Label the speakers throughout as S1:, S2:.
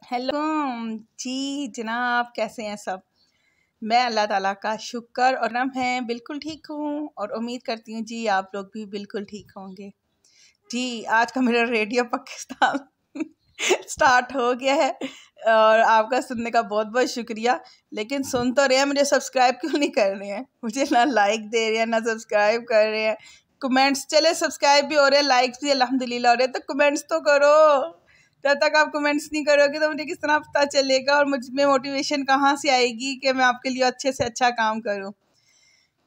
S1: Hello जी जनाब, कैसे हैं सब। मैं अल्लाह ताला का शुक्र और रहम है बिल्कुल ठीक हूँ और उम्मीद करती हूँ जी आप लोग भी बिल्कुल ठीक होंगे। जी आज का मेरा रेडियो पाकिस्तान स्टार्ट हो गया है और आपका सुनने का बहुत बहुत शुक्रिया। लेकिन सुन तो रहे हैं, मुझे सब्सक्राइब क्यों नहीं कर रहे हैं। मुझे ना लाइक दे रहे हैं ना सब्सक्राइब कर रहे हैं। कमेंट्स चले, सब्सक्राइब भी हो रहे हैं, लाइक्स भी अल्हम्दुलिल्लाह हो रहे हैं, तो कमेंट्स तो करो। जब तक आप कमेंट्स नहीं करोगे तो मुझे किस तरह पता चलेगा और मुझ में मोटिवेशन कहाँ से आएगी कि मैं आपके लिए अच्छे से अच्छा काम करूँ।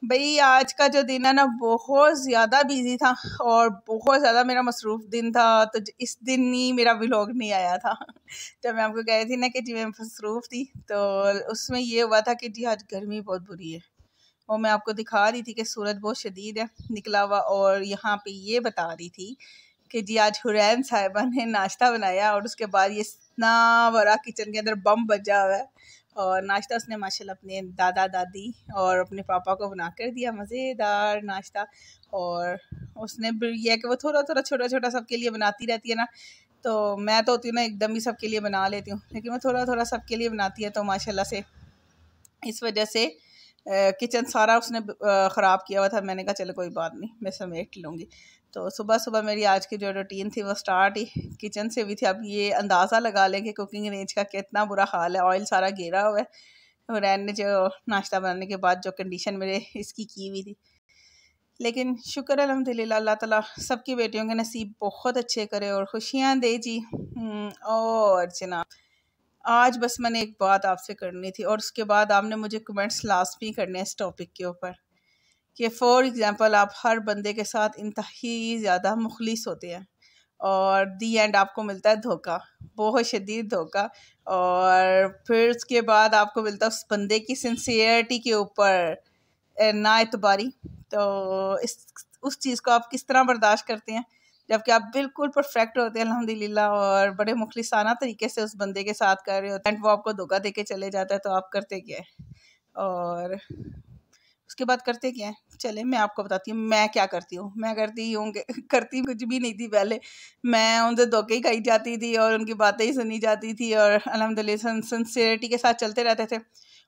S1: भाई आज का जो दिन है ना बहुत ज़्यादा बिजी था और बहुत ज़्यादा मेरा मसरूफ़ दिन था, तो इस दिन ही मेरा व्लॉग नहीं आया था। जब मैं आपको कह रही थी ना कि जी मैं मसरूफ़ थी, तो उसमें ये हुआ था कि जी आज गर्मी बहुत बुरी है और मैं आपको दिखा रही थी कि सूरज बहुत शदीद है निकला हुआ, और यहाँ पे ये बता रही थी कि जी आज हुरैन साहिबा ने नाश्ता बनाया और उसके बाद ये इतना बड़ा किचन के अंदर बम बजा हुआ है। और नाश्ता उसने माशाल्लाह अपने दादा दादी और अपने पापा को बना कर दिया, मज़ेदार नाश्ता। और उसने यह है कि वो थोड़ा थोड़ा छोटा छोटा सबके लिए बनाती रहती है ना, तो मैं तो होती हूँ ना एकदम ही सबके लिए बना लेती हूँ, लेकिन वो थोड़ा थोड़ा सबके लिए बनाती है, तो माशाल्लाह से इस वजह से किचन सारा उसने ख़राब किया हुआ था। मैंने कहा चलो कोई बात नहीं, मैं समेट लूँगी। तो सुबह सुबह मेरी आज की जो रूटीन थी वो स्टार्ट ही किचन से भी थी। अब ये अंदाज़ा लगा लें कि कुकिंग रेंज का कितना बुरा हाल है, ऑयल सारा घेरा हुआ है। हुरैन ने जो नाश्ता बनाने के बाद जो कंडीशन मेरे इसकी की हुई थी, लेकिन शुक्र अल्हम्दुलिल्लाह अल्लाह ताला सबकी बेटियों के नसीब बहुत अच्छे करे और खुशियाँ दे जी। और जनाब आज बस मैंने एक बात आपसे करनी थी और उसके बाद आपने मुझे कमेंट्स लास्ट भी करने हैं इस टॉपिक के ऊपर कि फॉर एग्ज़ाम्पल आप हर बंदे के साथ इंतहाई ज़्यादा मुखलिस होते हैं और दी एंड आपको मिलता है धोखा, बहुत शदीद धोखा। और फिर उसके बाद आपको मिलता है उस बंदे की सिंसियरिटी के ऊपर ना एतबारी। तो इस उस चीज़ को आप किस तरह बर्दाश्त करते हैं जबकि आप बिल्कुल परफेक्ट होते हैं अल्हम्दुलिल्लाह और बड़े मुखलिसाना तरीके से उस बंदे के साथ कर रहे होते हैं, वो आपको धोखा दे के चले जाता है, तो आप करते क्या है और उसके बाद करते क्या है। चले मैं आपको बताती हूँ मैं क्या करती हूँ। मैं करती कुछ भी नहीं थी पहले। मैं उनसे धोखे ही खाई जाती थी और उनकी बातें ही सुनी जाती थी और अल्हम्दुलिल्लाह सिंसियरिटी के साथ चलते रहते थे।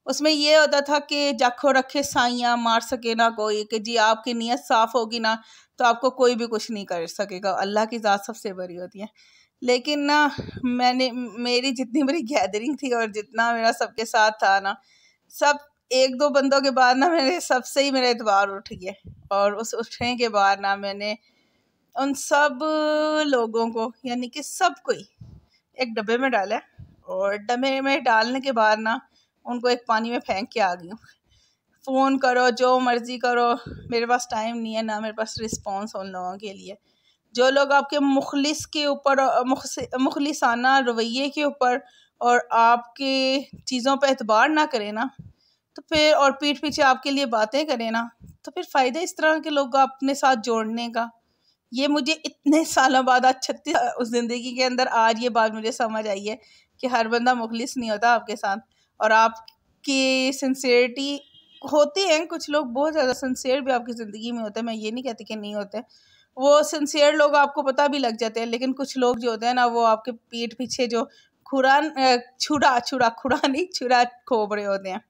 S1: उसमें ये होता था कि जाखो रखे साइयाँ मार सके ना कोई, कि जी आपकी नीयत साफ़ होगी ना तो आपको कोई भी कुछ नहीं कर सकेगा, अल्लाह की ज़ात सबसे बड़ी होती है। लेकिन ना मेरी जितनी बड़ी गैदरिंग थी और जितना मेरा सबके साथ था ना, सब एक दो बंदों के बाद ना मेरे सबसे ही मेरा एतबार उठ गया। और उस उठने के बाद ना मैंने उन सब लोगों को यानी कि सबको ही एक डब्बे में डाला और डब्बे में डालने के बाद ना उनको एक पानी में फेंक के आ गई हूँ। फ़ोन करो जो मर्ज़ी करो, मेरे पास टाइम नहीं है ना मेरे पास रिस्पॉन्स उन लोगों के लिए। जो लोग आपके मुखलिस के ऊपर मुखलिसाना रवैये के ऊपर और आपके चीज़ों पर एतबार ना करें ना, तो फिर और पीठ पीछे आपके लिए बातें करें ना, तो फिर फ़ायदा इस तरह के लोग अपने साथ जोड़ने का। ये मुझे इतने सालों बाद आज 36 उस ज़िंदगी के अंदर आज ये बात मुझे समझ आई है कि हर बंदा मुखलिस नहीं होता आपके साथ। और आपकी सिंसियरिटी होती है, कुछ लोग बहुत ज़्यादा सिंसियर भी आपकी ज़िंदगी में होते हैं, मैं ये नहीं कहती कि नहीं होते। वो सिंसियर लोग आपको पता भी लग जाते हैं, लेकिन कुछ लोग जो होते हैं ना वो आपके पीठ पीछे जो छुरा नहीं छुरा खोप रहे होते हैं।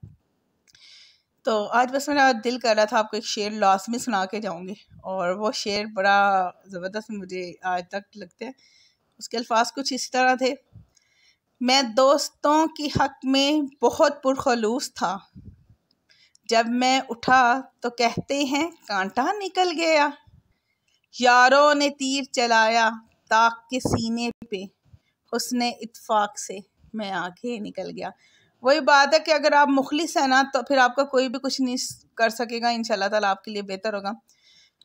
S1: तो आज बस मेरा दिल कर रहा था आपको एक शेर लाज़मी सुना के जाऊंगी और वो शेर बड़ा ज़बरदस्त मुझे आज तक लगते हैं। उसके अल्फाज कुछ इस तरह थे। मैं दोस्तों की हक में बहुत पुरखलूस था, जब मैं उठा तो कहते हैं कांटा निकल गया। यारों ने तीर चलाया ताक के सीने पे, हुस्ने इत्फाक से मैं आगे निकल गया। वही बात है कि अगर आप मुखलिस हैं ना तो फिर आपका कोई भी कुछ नहीं कर सकेगा, इंशाल्लाह ताला आपके लिए बेहतर होगा।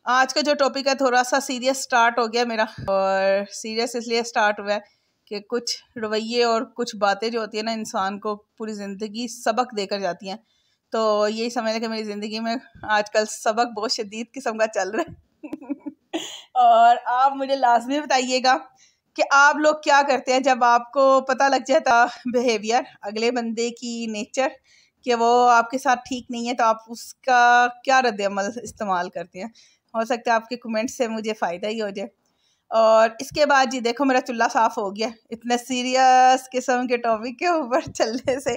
S1: आज का जो टॉपिक है थोड़ा सा सीरियस स्टार्ट हो गया मेरा, और सीरियस इसलिए स्टार्ट हुआ है कि कुछ रवैये और कुछ बातें जो होती है ना इंसान को पूरी ज़िंदगी सबक देकर जाती हैं। तो यही समझ लें कि मेरी ज़िंदगी में आजकल सबक बहुत शदीद किस्म का चल रहा है। और आप मुझे लाजमी बताइएगा कि आप लोग क्या करते हैं जब आपको पता लग जाता बिहेवियर अगले बंदे की नेचर कि वो आपके साथ ठीक नहीं है, तो आप उसका क्या रद्द अमल इस्तेमाल करते हैं। हो सकता है आपके कमेंट से मुझे फ़ायदा ही हो जाए। और इसके बाद जी देखो मेरा चूल्हा साफ़ हो गया। इतने सीरियस किस्म के टॉपिक के ऊपर चलने से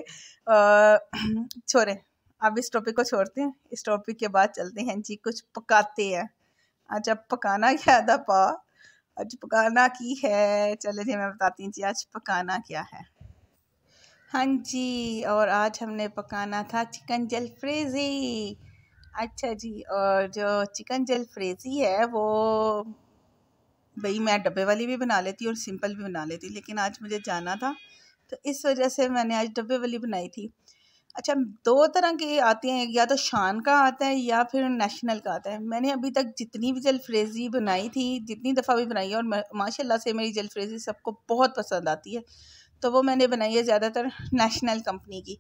S1: छोड़ें, अब इस टॉपिक को छोड़ते हैं। इस टॉपिक के बाद चलते हैं जी कुछ पकाते हैं। आज अब पकाना क्या था पा, आज पकाना की है, चले जी मैं बताती हूँ जी आज पकाना क्या है। हाँ जी, और आज हमने पकाना था चिकन जलफ्रेज़ी। अच्छा जी, और जो चिकन जलफ्रेज़ी है वो भाई मैं डब्बे वाली भी बना लेती और सिंपल भी बना लेती, लेकिन आज मुझे जाना था तो इस वजह से मैंने आज डब्बे वाली बनाई थी। अच्छा, 2 तरह के आते हैं, या तो शान का आता है या फिर नेशनल का आता है। मैंने अभी तक जितनी भी जलफ्रेज़ी बनाई थी, जितनी दफ़ा भी बनाई है, और माशाल्लाह से मेरी जलफ्रेज़ी सबको बहुत पसंद आती है, तो वो मैंने बनाई है ज़्यादातर नेशनल कंपनी की।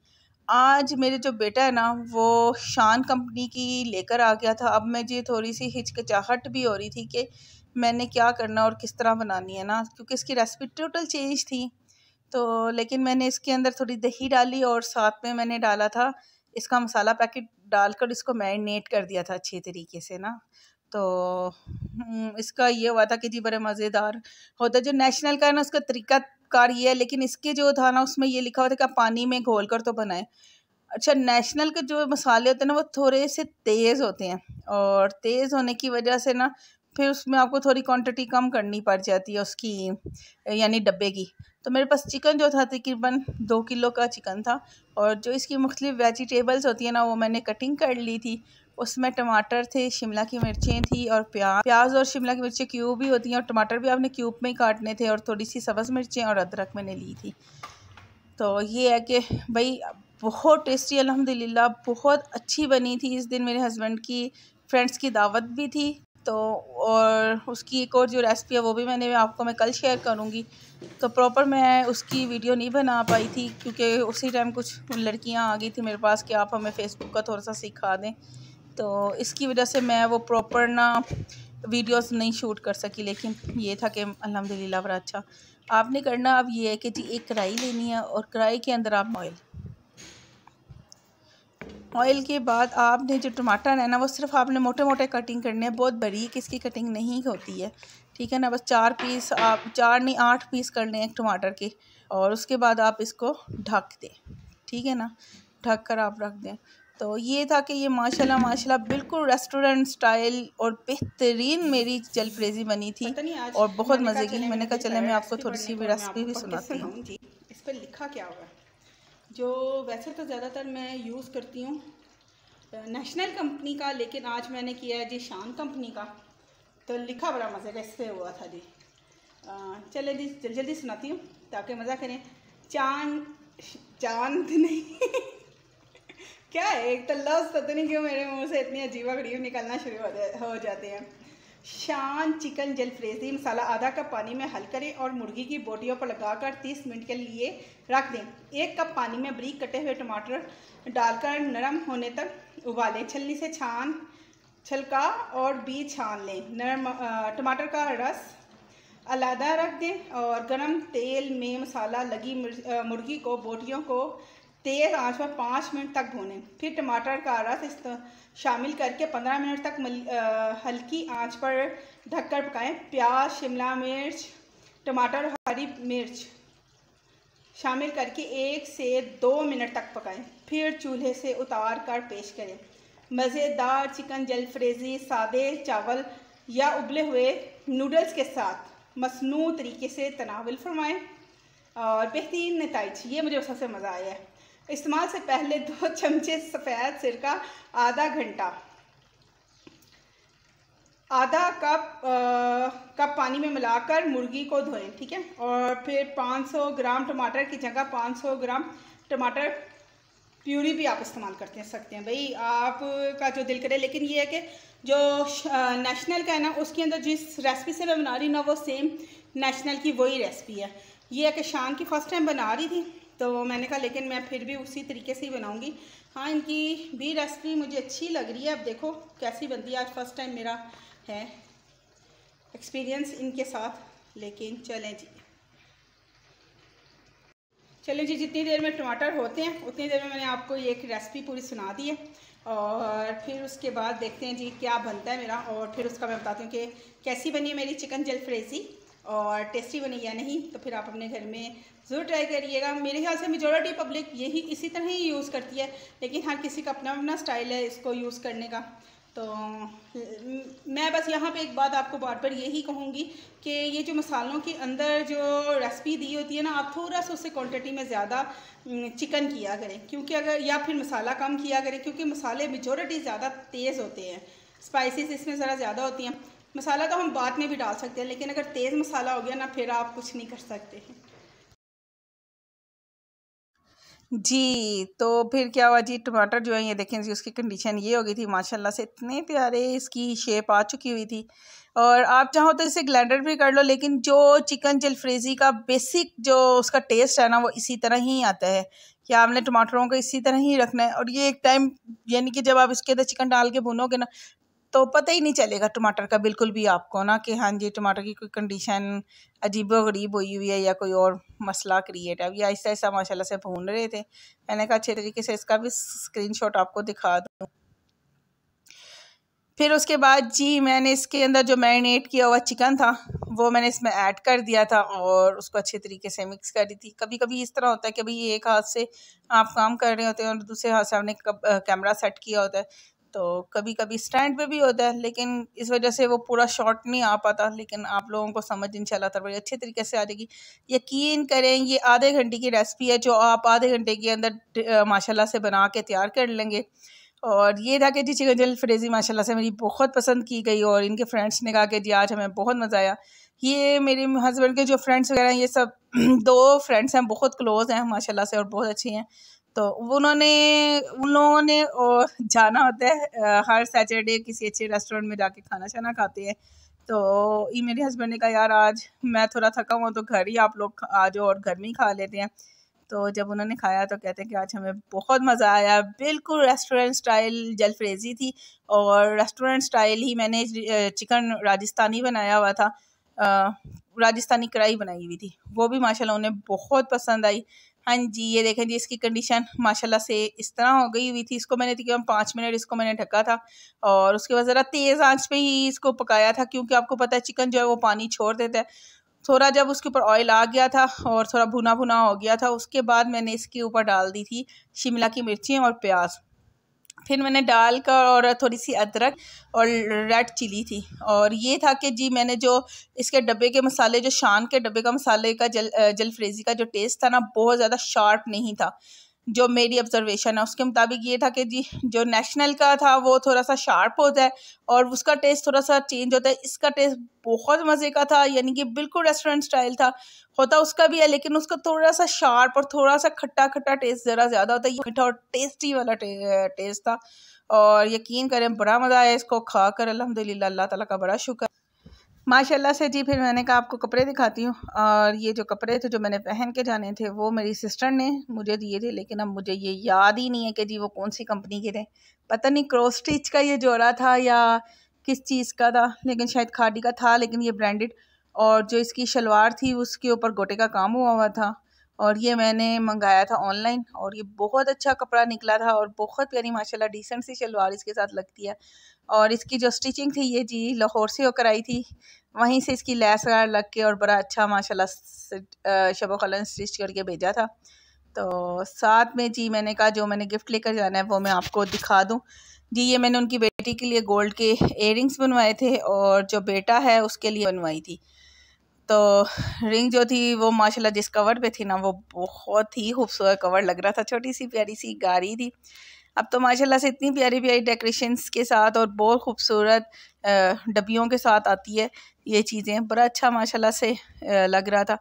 S1: आज मेरे जो बेटा है ना वो शान कंपनी की लेकर आ गया था। अब मुझे थोड़ी सी हिचकिचाहट भी हो रही थी कि मैंने क्या करना और किस तरह बनानी है ना, क्योंकि इसकी रेसिपी टोटल चेंज थी। तो लेकिन मैंने इसके अंदर थोड़ी दही डाली और साथ में मैंने डाला था इसका मसाला पैकेट डालकर इसको मैरिनेट कर दिया था अच्छे तरीके से ना। तो इसका ये हुआ था कि जी बड़े मज़ेदार होता। जो नेशनल का है ना उसका तरीका कार ये है, लेकिन इसके जो था ना उसमें ये लिखा हुआ था कि आप पानी में घोल कर तो बनाएं। अच्छा, नेशनल के जो मसाले होते हैं ना वो थोड़े से तेज़ होते हैं, और तेज़ होने की वजह से ना फिर उसमें आपको थोड़ी क्वांटिटी कम करनी पड़ जाती है उसकी, यानी डब्बे की। तो मेरे पास चिकन जो था तकरीबन 2 किलो का चिकन था, और जो इसकी मुख्तलिफ वेजिटेबल्स होती हैं ना वो मैंने कटिंग कर ली थी। उसमें टमाटर थे, शिमला की मिर्चें थी, और प्याज और शिमला की मिर्चें क्यूब भी होती हैं, और टमाटर भी आपने क्यूब में ही काटने थे, और थोड़ी सी सब्ज़ मिर्चें और अदरक मैंने ली थी। तो ये है कि भाई बहुत टेस्टी, अल्हम्दुलिल्लाह बहुत अच्छी बनी थी। इस दिन मेरे हस्बैंड की फ्रेंड्स की दावत भी थी, तो और उसकी एक और जो रेसिपी है वो भी आपको मैं कल शेयर करूँगी। तो प्रॉपर मैं उसकी वीडियो नहीं बना पाई थी, क्योंकि उसी टाइम कुछ लड़कियां आ गई थी मेरे पास कि आप हमें फ़ेसबुक का थोड़ा सा सिखा दें, तो इसकी वजह से मैं वो प्रॉपर ना वीडियोस नहीं शूट कर सकी। लेकिन ये था कि अल्हम्दुलिल्लाह बड़ा अच्छा। आपने करना अब ये है कि जी एक कढ़ाई लेनी है, और कढ़ाई के अंदर आप ऑयल के बाद आपने जो टमाटर है ना वो सिर्फ आपने मोटे मोटे कटिंग करने हैं, बहुत बारीक इसकी कटिंग नहीं होती है, ठीक है ना। बस 4 पीस, आप 4 नहीं 8 पीस करने हैं टमाटर के, और उसके बाद आप इसको ढक दें, ठीक है ना, ढक कर आप रख दें। तो ये था कि ये माशाल्लाह माशाल्लाह बिल्कुल रेस्टोरेंट स्टाइल और बेहतरीन मेरी जलफ्रेज़ी बनी थी, और बहुत मज़े की। मैंने कहा चले मैं आपको थोड़ी सी रेसिपी भी सुनाती हूँ जी। इस पर लिखा क्या होगा, जो वैसे तो ज़्यादातर मैं यूज़ करती हूँ नेशनल कंपनी का, लेकिन आज मैंने किया है जी शान कंपनी का। तो लिखा बड़ा मज़े का इस पर हुआ था जी। चले जी जल्दी जल्दी सुनाती हूँ ताकि मज़ा करें। चांद नहीं क्या है, एक तो लफ्ज़ पता नहीं क्यों मेरे मुंह से इतनी अजीबा गरीब निकलना शुरू हो जाते हैं। शान चिकन जलफ्रेज़ी मसाला आधा कप पानी में हल करें और मुर्गी की बोटियों पर लगाकर 30 मिनट के लिए रख दें। 1 कप पानी में बारीक कटे हुए टमाटर डालकर नरम होने तक उबालें। छलनी से छलका और बीज छान लें। नरम टमाटर का रस अलहदा रख दें, और गरम तेल में मसाला लगी मुर्गी को बोटियों को तेज़ आंच पर 5 मिनट तक भूनें। फिर टमाटर का रस शामिल करके 15 मिनट तक हल्की आंच पर ढककर पकाएं। प्याज, शिमला मिर्च, टमाटर और हरी मिर्च शामिल करके 1 से 2 मिनट तक पकाएं। फिर चूल्हे से उतार कर पेश करें। मज़ेदार चिकन जलफ्रेज़ी सादे चावल या उबले हुए नूडल्स के साथ मसनू तरीके से तनावल फरमाएं, और बेहतरीन नताइज। ये मुझे सबसे मज़ा आया है। इस्तेमाल से पहले 2 चमचे सफ़ेद सिरका आधा कप पानी में मिलाकर मुर्गी को धोएं, ठीक है। और फिर 500 ग्राम टमाटर की जगह 500 ग्राम टमाटर प्यूरी भी आप इस्तेमाल सकते हैं भाई, आपका जो दिल करे। लेकिन ये है कि जो नेशनल का है ना उसके अंदर जिस रेसिपी से मैं बना रही हूँ ना वो सेम नेशनल की वही रेसिपी है। ये है कि शान की फ़र्स्ट टाइम बना रही थी, तो मैंने कहा लेकिन मैं फिर भी उसी तरीके से ही बनाऊँगी। हाँ, इनकी भी रेसिपी मुझे अच्छी लग रही है। अब देखो कैसी बनती है। आज फर्स्ट टाइम मेरा है एक्सपीरियंस इनके साथ, लेकिन चलें जी। चलिए जी, जितनी देर में टमाटर होते हैं उतनी देर में मैंने आपको ये एक रेसिपी पूरी सुना दी है, और फिर उसके बाद देखते हैं जी क्या बनता है मेरा, और फिर उसका मैं बताती हूँ कि कैसी बनी है मेरी चिकन जलफ्रेज़ी और टेस्टी बनी या नहीं। तो फिर आप अपने घर में ज़रूर ट्राई करिएगा। मेरे ख्याल से मेजॉरिटी पब्लिक यही इसी तरह ही यूज़ करती है, लेकिन हर किसी का अपना अपना स्टाइल है इसको यूज़ करने का। तो मैं बस यहाँ पे एक बात आपको बार बार यही कहूँगी कि ये जो मसालों के अंदर जो रेसिपी दी होती है ना, आप थोड़ा सा उससे क्वांटिटी में ज़्यादा चिकन किया करें, क्योंकि अगर या फिर मसाला कम किया करें, क्योंकि मसाले मेजॉरिटी ज़्यादा तेज़ होते हैं, स्पाइसेस इसमें ज़रा ज़्यादा होती हैं। मसाला तो हम बाद में भी डाल सकते हैं, लेकिन अगर तेज़ मसाला हो गया ना, फिर आप कुछ नहीं कर सकते हैं। जी, तो फिर क्या हुआ जी, टमाटर जो है ये देखें जी, उसकी कंडीशन ये हो गई थी, माशाल्लाह से इतने प्यारे इसकी शेप आ चुकी हुई थी। और आप चाहो तो इसे ग्राइंडर भी कर लो, लेकिन जो चिकन जलफ्रेज़ी का बेसिक जो उसका टेस्ट है ना, वो इसी तरह ही आता है कि आपने टमाटरों को इसी तरह ही रखना है। और ये एक टाइम यानी कि जब आप इसके अंदर चिकन डाल के भूनोगे ना, तो पता ही नहीं चलेगा टमाटर का बिल्कुल भी आपको ना, कि हाँ जी टमाटर की कोई कंडीशन अजीबो-गरीब हुई हुई है या कोई और मसला क्रिएट है। अभी आहिस्ता-आहिस्ता माशाल्लाह से भून रहे थे। मैंने कहा अच्छे तरीके से इसका भी स्क्रीनशॉट आपको दिखा दूँ। फिर उसके बाद जी मैंने इसके अंदर जो मैरिनेट किया हुआ चिकन था वो मैंने इसमें ऐड कर दिया था और उसको अच्छे तरीके से मिक्स कर दी थी। कभी कभी इस तरह होता है कि भाई एक हाथ से आप काम कर रहे होते हैं और दूसरे हाथ से आपने कैमरा सेट किया होता है, तो कभी कभी स्टैंड पे भी होता है, लेकिन इस वजह से वो पूरा शॉट नहीं आ पाता। लेकिन आप लोगों को समझ इंशाल्लाह ताला बड़ी अच्छे तरीके से आ जाएगी। यकीन करें, ये आधे घंटे की रेसिपी है जो आप आधे घंटे के अंदर माशाल्लाह से बना के तैयार कर लेंगे। और ये था कि जी चिकन जलफ्रेज़ी माशाल्लाह से मेरी बहुत पसंद की गई और इनके फ्रेंड्स ने कहा कि जी आज हमें बहुत मज़ा आया। ये मेरे हस्बैंड के जो फ्रेंड्स वगैरह हैं, ये सब 2 फ्रेंड्स हैं, बहुत क्लोज़ हैं माशाल्लाह से और बहुत अच्छी हैं। तो उन लोगों ने जाना होता है हर सैटरडे किसी अच्छे रेस्टोरेंट में जाके खाना-शाना खाते हैं। तो ये मेरे हस्बैंड ने कहा यार आज मैं थोड़ा थका हुआ, तो घर ही आप लोग आ जाओ और घर में ही खा लेते हैं। तो जब उन्होंने खाया तो कहते हैं कि आज हमें बहुत मज़ा आया, बिल्कुल रेस्टोरेंट स्टाइल जलफ्रेज़ी थी। और रेस्टोरेंट स्टाइल ही मैंने चिकन राजस्थानी बनाया हुआ था, राजस्थानी कढ़ाई बनाई हुई थी, वो भी माशाल्लाह उन्हें बहुत पसंद आई। हाँ जी, ये देखें जी इसकी कंडीशन माशाल्लाह से इस तरह हो गई हुई थी। इसको मैंने तकरीबन 5 मिनट इसको मैंने ढका था और उसके बाद ज़रा तेज़ आंच पे ही इसको पकाया था, क्योंकि आपको पता है चिकन जो है वो पानी छोड़ देता है। थोड़ा जब उसके ऊपर ऑयल आ गया था और थोड़ा भुना भुना हो गया था, उसके बाद मैंने इसके ऊपर डाल दी थी शिमला की मिर्चें और प्याज। फिर मैंने डाल कर और थोड़ी सी अदरक और रेड चिली थी। और ये था कि जी मैंने जो इसके डब्बे के मसाले, जो शान के डब्बे का मसाले का जलफ्रेज़ी का जो टेस्ट था ना, बहुत ज़्यादा शार्प नहीं था। जो मेरी ऑब्जर्वेशन है उसके मुताबिक ये था कि जी जो नेशनल का था वो थोड़ा सा शार्प होता है और उसका टेस्ट थोड़ा सा चेंज होता है। इसका टेस्ट बहुत मज़े का था, यानी कि बिल्कुल रेस्टोरेंट स्टाइल था। होता उसका भी है, लेकिन उसका थोड़ा सा शार्प और थोड़ा सा खट्टा खट्टा टेस्ट ज़रा ज़्यादा होता है। ये मीठा और टेस्टी वाला टेस्ट था। और यकीन करें बड़ा मज़ा आया इसको खाकर, अल्हम्दुलिल्लाह, अल्लाह ताला का बड़ा शुक्र माशाल्लाह से। जी फिर मैंने कहा आपको कपड़े दिखाती हूँ। और ये जो कपड़े थे जो मैंने पहन के जाने थे वो मेरी सिस्टर ने मुझे दिए थे, लेकिन अब मुझे ये याद ही नहीं है कि जी वो कौन सी कंपनी के थे। पता नहीं क्रॉस स्टिच का ये जोड़ा था या किस चीज़ का था, लेकिन शायद खादी का था, लेकिन ये ब्रांडेड। और जो इसकी शलवार थी उसके ऊपर गोटे का काम हुआ हुआ था। और ये मैंने मंगाया था ऑनलाइन और ये बहुत अच्छा कपड़ा निकला था और बहुत प्यारी माशाल्लाह डिसेंट सी शलवार इसके साथ लगती है। और इसकी जो स्टिचिंग थी ये जी लाहौर से होकर आई थी, वहीं से इसकी लैस वगैरह लग के और बड़ा अच्छा माशाल्लाह शब ख़ुलन स्टिच करके भेजा था। तो साथ में जी मैंने कहा जो मैंने गिफ्ट लेकर जाना है वो मैं आपको दिखा दूँ। जी ये मैंने उनकी बेटी के लिए गोल्ड के इयररिंग्स बनवाए थे और जो बेटा है उसके लिए बनवाई थी। तो रिंग जो थी वो माशाल्लाह जिस कवर पे थी ना, वो बहुत ही खूबसूरत कवर लग रहा था, छोटी सी प्यारी सी गाड़ी थी। अब तो माशाल्लाह से इतनी प्यारी प्यारी डेकोरेशंस के साथ और बहुत खूबसूरत डब्बियों के साथ आती है ये चीज़ें, बड़ा अच्छा माशाल्लाह से लग रहा था।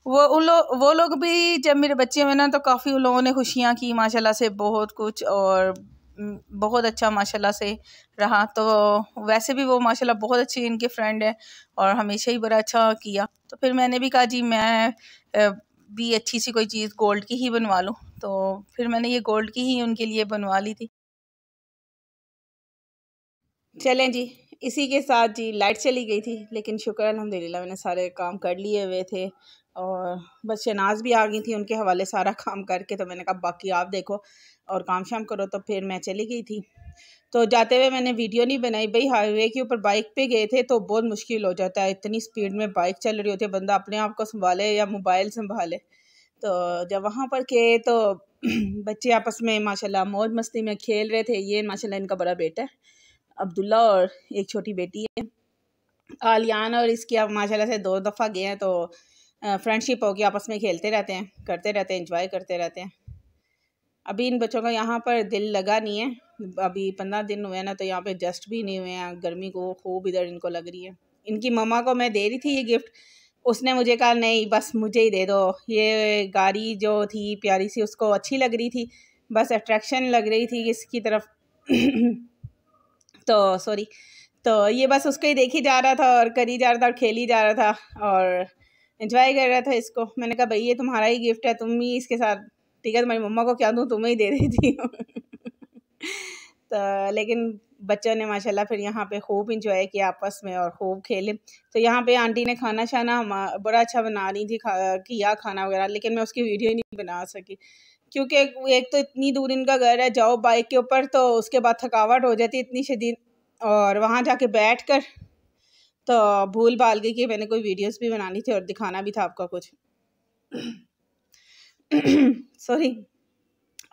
S1: वो लोग भी जब मेरे बच्चे हुए ना, तो काफ़ी उन लोगों ने खुशियाँ की माशाल्लाह से, बहुत कुछ। और बहुत अच्छा माशाल्लाह से रहा। तो वैसे भी वो माशाल्लाह बहुत अच्छी इनके फ्रेंड है और हमेशा ही बड़ा अच्छा किया। तो फिर मैंने भी कहा जी मैं भी अच्छी सी कोई चीज़ गोल्ड की ही बनवा लूँ। तो फिर मैंने ये गोल्ड की ही उनके लिए बनवा ली थी। चलें जी, इसी के साथ जी लाइट चली गई थी, लेकिन शुक्र अल्हम्दुलिल्लाह मैंने सारे काम कर लिए हुए थे। और बस शहनाज भी आ गई थी, उनके हवाले सारा काम करके, तो मैंने कहा बाकी आप देखो और काम शाम करो। तो फिर मैं चली गई थी। तो जाते हुए मैंने वीडियो नहीं बनाई भाई, हाईवे के ऊपर बाइक पे गए थे तो बहुत मुश्किल हो जाता है, इतनी स्पीड में बाइक चल रही होती है, बंदा अपने आप को संभाले या मोबाइल संभाले। तो जब वहाँ पर गए तो बच्चे आपस में माशाल्लाह मौज मस्ती में खेल रहे थे। ये माशाल्लाह इनका बड़ा बेटा है अब्दुल्ला और एक छोटी बेटी है आलियान, और इसकी अब माशाल्लाह से 2 दफ़ा गए हैं। तो फ्रेंडशिप हो गई, आपस में खेलते रहते हैं, करते रहते हैं, एंजॉय करते रहते हैं। अभी इन बच्चों का यहाँ पर दिल लगा नहीं है, अभी 15 दिन हुए हैं ना, तो यहाँ पे एडजस्ट भी नहीं हुए हैं, गर्मी को खूब इधर इनको लग रही है। इनकी मम्मा को मैं दे रही थी ये गिफ्ट, उसने मुझे कहा नहीं बस मुझे ही दे दो। ये गाड़ी जो थी प्यारी सी उसको अच्छी लग रही थी, बस अट्रैक्शन लग रही थी इसकी तरफ तो सॉरी, तो ये बस उसको ही देखी जा रहा था और करी जा रहा था और खेली जा रहा था और एंजॉय कर रहा था इसको। मैंने कहा भाई ये तुम्हारा ही गिफ्ट है, तुम ही इसके साथ, ठीक है तुम्हारी मम्मा को क्या दूँ, तुम्हें ही दे देती हूँ तो लेकिन बच्चों ने माशाल्लाह फिर यहाँ पे खूब इंजॉय किया आपस में और खूब खेले। तो यहाँ पे आंटी ने खाना शाना बड़ा अच्छा बना रही थी, किया खाना वगैरह, लेकिन मैं उसकी वीडियो नहीं बना सकी क्योंकि एक तो इतनी दूर इनका घर है, जाओ बाइक के ऊपर तो उसके बाद थकावट हो जाती इतनी शदीद, और वहाँ जाके बैठ कर तो भूल भाल गई कि मैंने कोई वीडियोस भी बनानी थी और दिखाना भी था आपका कुछ सॉरी।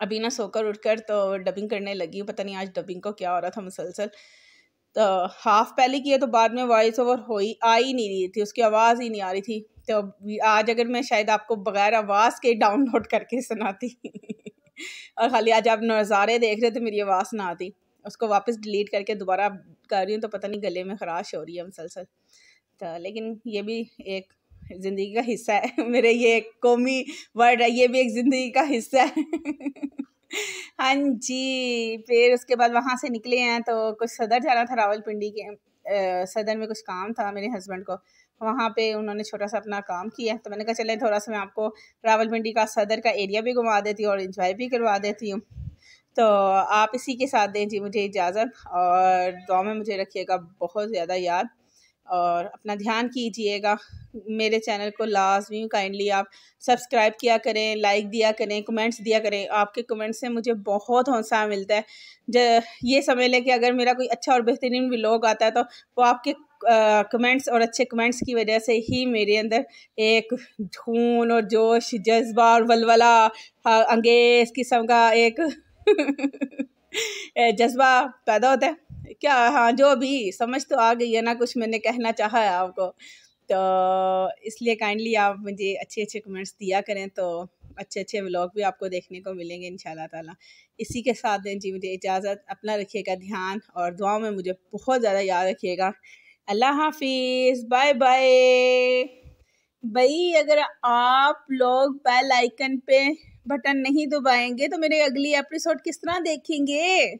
S1: अभी ना सोकर उठकर तो डबिंग करने लगी, पता नहीं आज डबिंग को क्या हो रहा था मुसलसल। तो हाफ पहले किया तो बाद में वॉइस ओवर आ ही नहीं रही थी, उसकी आवाज़ ही नहीं आ रही थी। तो आज अगर मैं शायद आपको बगैर आवाज़ के डाउनलोड करके सुनाती और खाली आज आप नज़ारे देख रहे थे मेरी आवाज़ ना आती, उसको वापस डिलीट करके दोबारा कर रही हूँ, तो पता नहीं गले में खराश हो रही है मुसलसल। तो लेकिन ये भी एक ज़िंदगी का हिस्सा है मेरे, ये एक कौमी वर्ड है, ये भी एक ज़िंदगी का हिस्सा है हाँ जी। फिर उसके बाद वहाँ से निकले हैं तो कुछ सदर जाना था, रावलपिंडी के सदर में कुछ काम था मेरे हस्बैंड को, वहाँ पे उन्होंने छोटा सा अपना काम किया। तो मैंने कहा चले थोड़ा सा मैं आपको रावलपिंडी का सदर का एरिया भी घुमा देती हूँ और इंजॉय भी करवा देती हूँ। तो आप इसी के साथ दें जी मुझे इजाज़त, और दुआ में मुझे रखिएगा बहुत ज़्यादा याद, और अपना ध्यान कीजिएगा। मेरे चैनल को लाजमी काइंडली आप सब्सक्राइब किया करें, लाइक दिया करें, कमेंट्स दिया करें। आपके कमेंट्स से मुझे बहुत हौसला मिलता है। ये समझ लें कि अगर मेरा कोई अच्छा और बेहतरीन व्लॉग आता है तो वो आपके कमेंट्स और अच्छे कमेंट्स की वजह से ही मेरे अंदर एक खून और जोश, जज्बा और वलवला अंगेज किस्म का एक जज्बा पैदा होता है क्या। हाँ जो भी समझ तो आ गई है ना, कुछ मैंने कहना चाहा है आपको, तो इसलिए काइंडली आप मुझे अच्छे अच्छे कमेंट्स दिया करें, तो अच्छे अच्छे व्लॉग भी आपको देखने को मिलेंगे इंशाल्लाह ताला। इसी के साथ दें जी मुझे इजाज़त, अपना रखिएगा ध्यान और दुआ में मुझे बहुत ज़्यादा याद रखिएगा। अल्लाह हाफिज़, बाय बाय। भाई अगर आप लोग बेल आइकन पे बटन नहीं दबाएंगे तो मेरे अगली एपिसोड किस तरह देखेंगे।